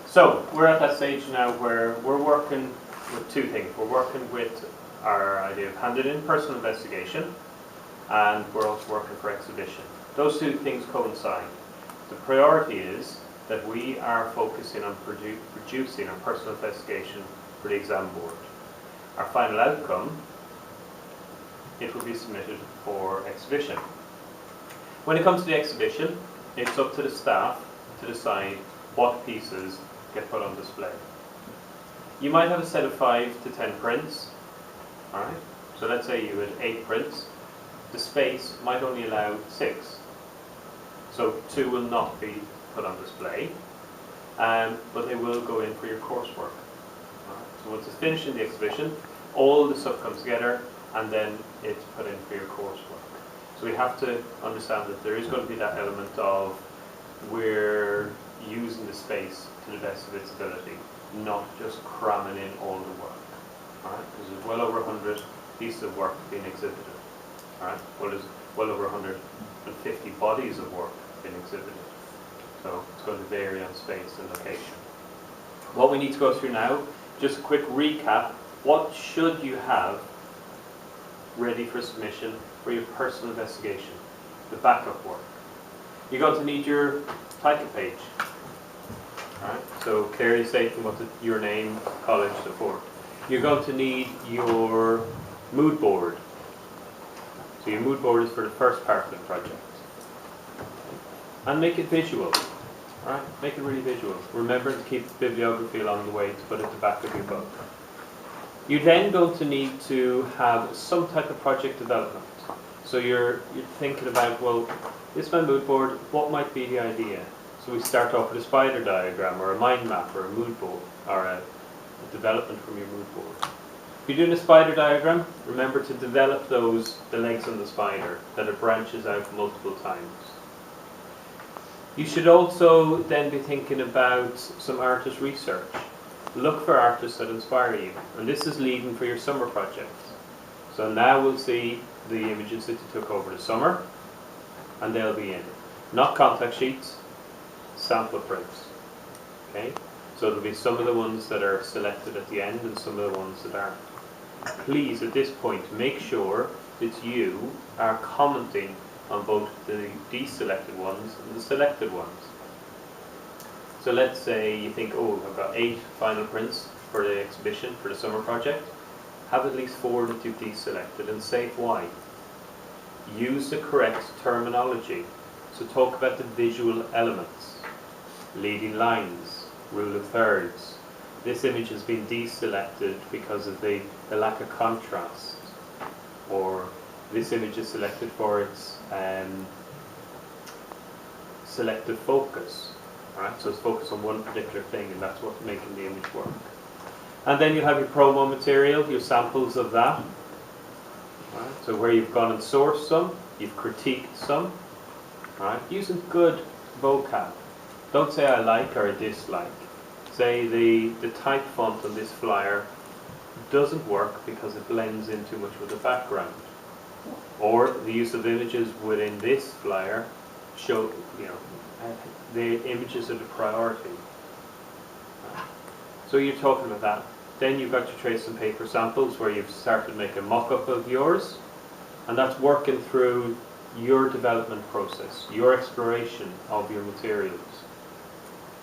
So we're at that stage now where we're working with two things. We're working with our idea of handed-in personal investigation, and we're also working for exhibition. Those two things coincide. The priority is that we are focusing on producing our personal investigation for the exam board. Our final outcome, it will be submitted for exhibition. When it comes to the exhibition, it's up to the staff to decide what pieces get put on display. You might have a set of 5 to 10 prints, alright? So let's say you had 8 prints. The space might only allow 6. So 2 will not be put on display, but they will go in for your coursework. Right. So once it's finished in the exhibition, all the stuff comes together and then it's put in for your coursework. So we have to understand that there is going to be that element of we're using the space to the best of its ability, not just cramming in all the work. All right? Because there's well over 100 pieces of work being exhibited. All right? Well, there's well over 150 bodies of work being exhibited. So it's going to vary on space and location. What we need to go through now, just a quick recap. What should you have ready for submission for your personal investigation, the backup work? You're going to need your title page. Right? So clearly stating what your name, college, so forth. You're going to need your mood board. So your mood board is for the first part of the project. And make it visual. Right? Make it really visual. Remember to keep bibliography along the way to put at the back of your book. You're then going to need to have some type of project development. So you're thinking about, well, this is my mood board, what might be the idea? So we start off with a spider diagram or a mind map or a mood board or a development from your mood board. If you're doing a spider diagram, remember to develop the legs on the spider, that it branches out multiple times. You should also then be thinking about some artist research. Look for artists that inspire you. And this is leading for your summer project. So now we'll see the images that you took over the summer, and they'll be in. Not contact sheets, sample prints. Okay? So there'll be some of the ones that are selected at the end and some of the ones that aren't. Please, at this point, make sure that you are commenting on both the deselected ones and the selected ones. So let's say you think, oh, I've got 8 final prints for the exhibition, for the summer project. Have at least 4 that you've deselected and say why. Use the correct terminology. So talk about the visual elements, leading lines, rule of thirds. This image has been deselected because of the lack of contrast, or this image is selected for its selective focus. Right? So it's focused on one particular thing, and that's what's making the image work. And then you have your promo material, your samples of that. Right? So where you've gone and sourced some, you've critiqued some. Right? Using good vocab. Don't say I like or I dislike. Say the type font on this flyer doesn't work because it blends in too much with the background. Or the use of images within this flyer show, the images are the priority. So you're talking about that. Then you've got your trace and paper samples where you've started to make a mock-up of yours, and that's working through your development process, your exploration of your materials.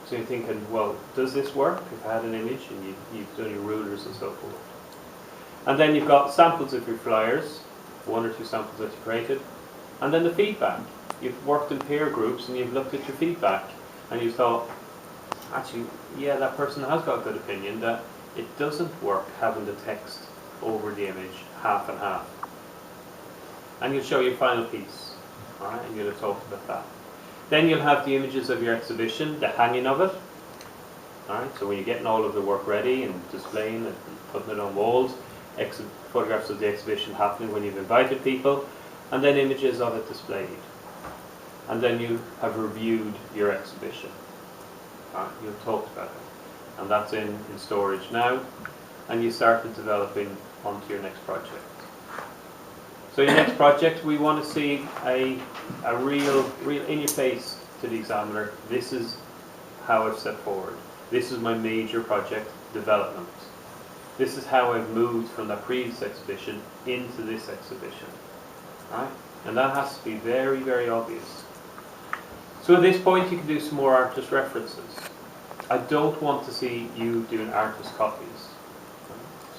So you're thinking, well, does this work? If I had an image and you've done your rulers and so forth. And then you've got samples of your flyers, 1 or 2 samples that you created, and then the feedback. You've worked in peer groups and you've looked at your feedback and you thought, actually, yeah, that person has got a good opinion that it doesn't work having the text over the image half and half. And you'll show your final piece, all right, and you'll have talked about that. Then you'll have the images of your exhibition, the hanging of it. All right, so when you're getting all of the work ready and displaying it and putting it on walls, photographs of the exhibition happening when you've invited people, and then images of it displayed. And then you have reviewed your exhibition. You've talked about it. And that's in storage now. And you started developing onto your next project. So your next project, we want to see a real in your face to the examiner. This is how I've set forward. This is my major project development. This is how I've moved from that previous exhibition into this exhibition. Right? And that has to be very, very obvious. So at this point you can do some more artist references. I don't want to see you doing artist copies.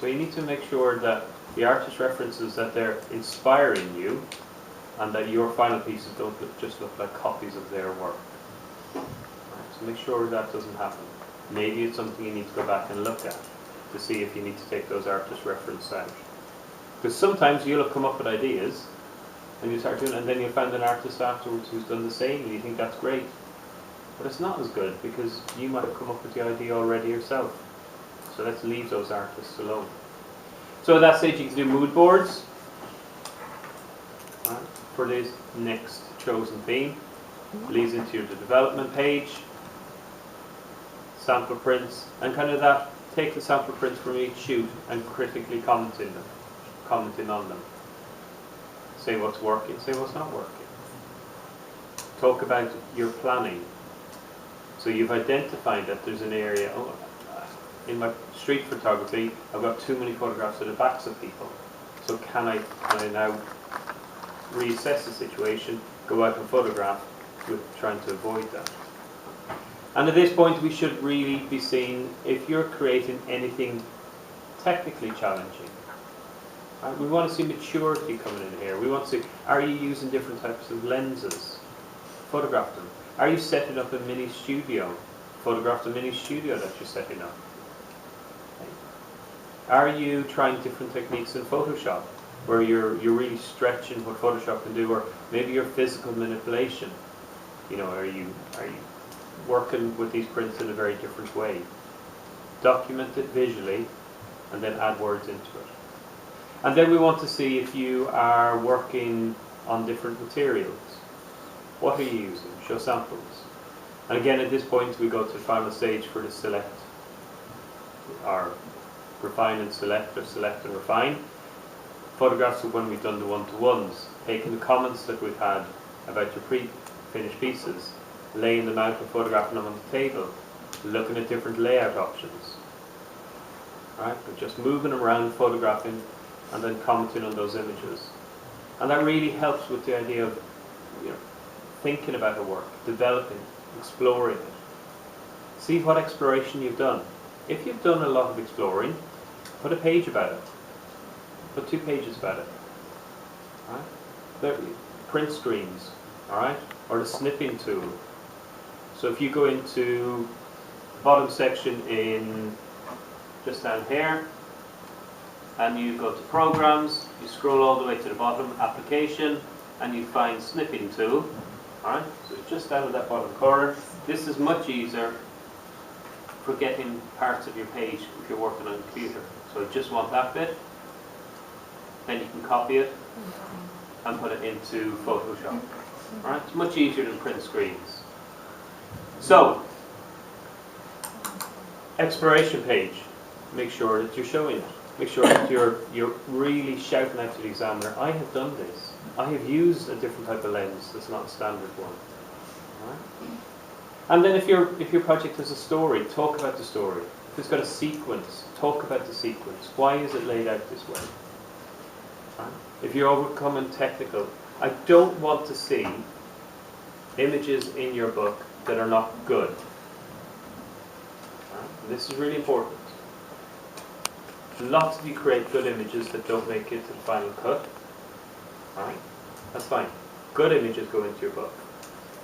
So you need to make sure that the artist references, that they're inspiring you, and that your final pieces don't just look like copies of their work. Right, so make sure that doesn't happen. Maybe it's something you need to go back and look at to see if you need to take those artist references out. Because sometimes you'll come up with ideas, and you start doing it, and then you'll find an artist afterwards who's done the same, and you think that's great. But it's not as good, because you might have come up with the idea already yourself. So let's leave those artists alone. So at that stage you can do mood boards. Right, for this next chosen theme. Leads into your development page, sample prints, and kind of that, take the sample prints from each shoot and critically commenting on them. Say what's working, say what's not working. Talk about your planning. So you've identified that there's an area, in my street photography, I've got too many photographs of the backs of people. So can I now reassess the situation, go out and photograph with trying to avoid that. And at this point we should really be seeing if you're creating anything technically challenging. Right? We want to see maturity coming in here. We want to see, are you using different types of lenses? Photograph them. Are you setting up a mini studio? Photograph the mini studio that you're setting up. Are you trying different techniques in Photoshop, where you're really stretching what Photoshop can do, or maybe your physical manipulation? You know, are you working with these prints in a very different way? Document it visually, and then add words into it. And then we want to see if you are working on different materials. What are you using? Show samples. And again, at this point, we go to the final stage for the select, or refine and select, or select and refine. Photographs of when we've done the one-to-ones, taking the comments that we've had about your pre-finished pieces, laying them out and photographing them on the table, looking at different layout options. Right? But just moving around, photographing, and then commenting on those images. And that really helps with the idea of, you know, thinking about the work, developing, exploring it. See what exploration you've done. If you've done a lot of exploring, put a page about it. Put 2 pages about it. Right? The print screens, all right, or the snipping tool. So if you go into the bottom section in just down here, and you go to programs, you scroll all the way to the bottom, application, and you find snipping tool. All right, so it's just down in that bottom corner. This is much easier for getting parts of your page if you're working on a computer. So I just want that bit. Then you can copy it and put it into Photoshop. All right, it's much easier than print screens. So, exploration page. Make sure that you're showing it. Make sure that you're really shouting out to the examiner, I have done this. I have used a different type of lens that's not a standard one. All right? And then if your project has a story, talk about the story. If it's got a sequence, talk about the sequence. Why is it laid out this way? Right? If you're overcoming technical, I don't want to see images in your book that are not good. Right? This is really important. Lots of you create good images that don't make it to the final cut. Right? That's fine. Good images go into your book.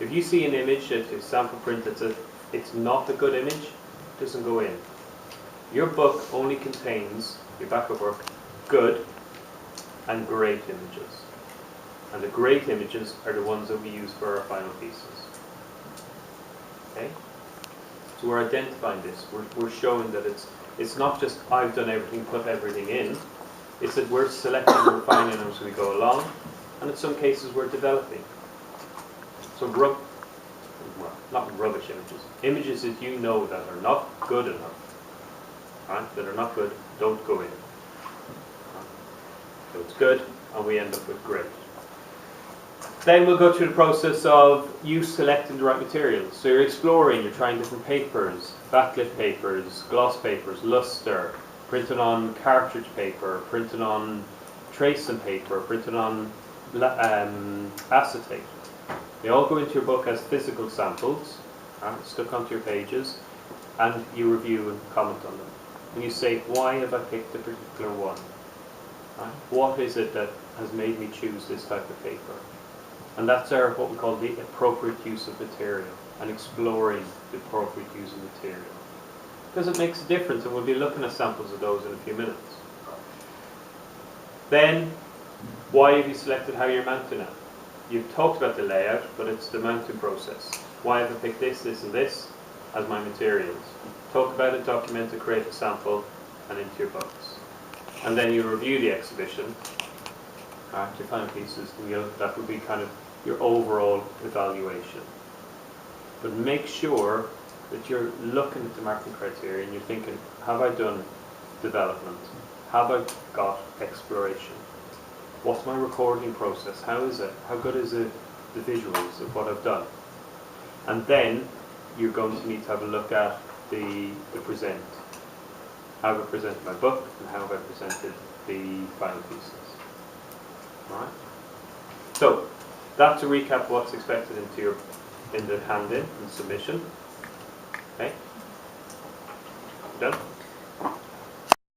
If you see an image, a sample print it's not a good image, it doesn't go in. Your book only contains, your backup work, good and great images. And the great images are the ones that we use for our final pieces. Okay? So we're identifying this. We're showing that it's not just I've done everything, put everything in. It's that we're selecting and refining as we go along. And in some cases we're developing. So not rubbish images. Images that you know that are not good enough. Right? That are not good, don't go in. Right? So it's good, and we end up with great. Then we'll go through the process of you selecting the right materials. So you're exploring, you're trying different papers, backlit papers, gloss papers, luster, printed on cartridge paper, printed on tracing paper, printed on acetate. They all go into your book as physical samples, stuck onto your pages, and you review and comment on them. And you say, why have I picked a particular one? Right? What is it that has made me choose this type of paper? And that's what we call the appropriate use of material, and exploring the appropriate use of material. Because it makes a difference, and we'll be looking at samples of those in a few minutes. Then, why have you selected how you're mounting it? You've talked about the layout, but it's the mounting process. Why have I picked this, this, and this as my materials? Talk about it, document it, create a sample, and into your books. And then you review the exhibition, your final pieces, and that would be kind of your overall evaluation. But make sure that you're looking at the marking criteria and you're thinking, have I done development? Have I got exploration? What's my recording process? How is it? How good is it, the visuals of what I've done? And then you're going to need to have a look at the present. How have I presented my book, and how have I presented the final pieces? Alright? So, that's a recap of what's expected in the hand-in and submission. Okay? Done?